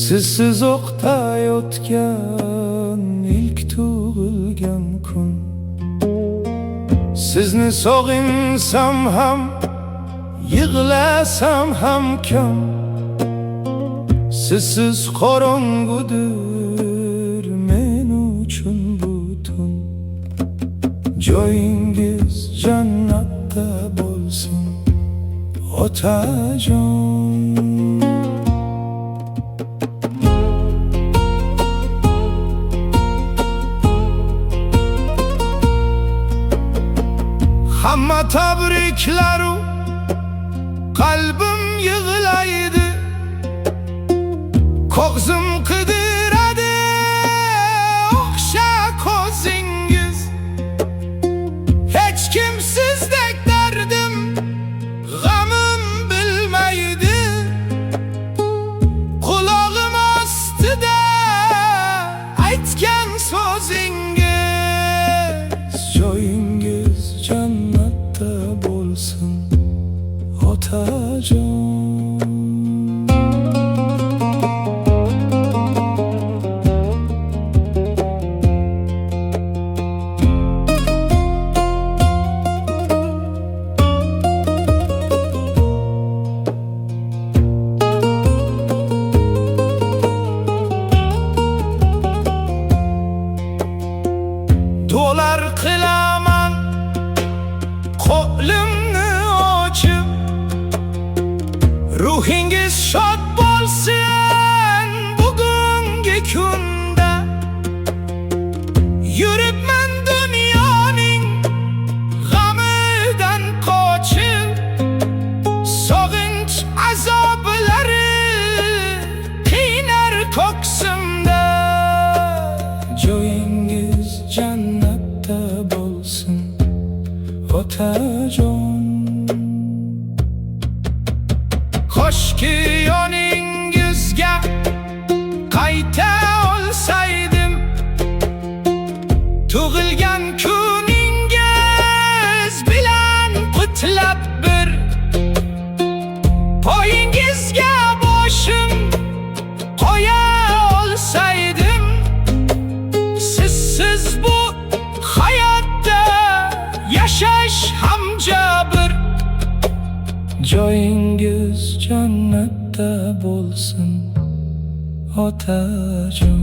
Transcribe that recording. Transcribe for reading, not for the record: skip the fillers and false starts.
Sizsiz o'qday o'tgan ilk tug'ilgan kun. Sizni sog'insam ham, yig'lasam ham kam. Sizsiz qorong'udir men uchun butun. Joyingiz jannatda bo'lsin otajon. Hamma tabriklaru qalbim yig'laydi, ko'zim qidiradi o'xsha ko'zingiz. Hech kimsizdek dardim, g'amim bilmaydi. Qulog'im ostida aytgan so'zingiz. Joyingiz jannatda bo'lsin otajon. Do'lar qilaman qo'limni ochib, ruhingiz shod bo'lsin bugungi kunda. Yuribman dunyoning g'amidan qochib, sog'inch azoblari qiynar ko'ksimda. Joyingiz jannatda bo'lsin otajon. Xo'shki yoningizga qayta olsaydim, tug'ilgan kuningiz bilan qutlab bir poyingizga boshim qo'ya olsaydim. Sizsiz bu hayotda yashash ham jabr. Joyingiz jannatda bo'lsin otajon.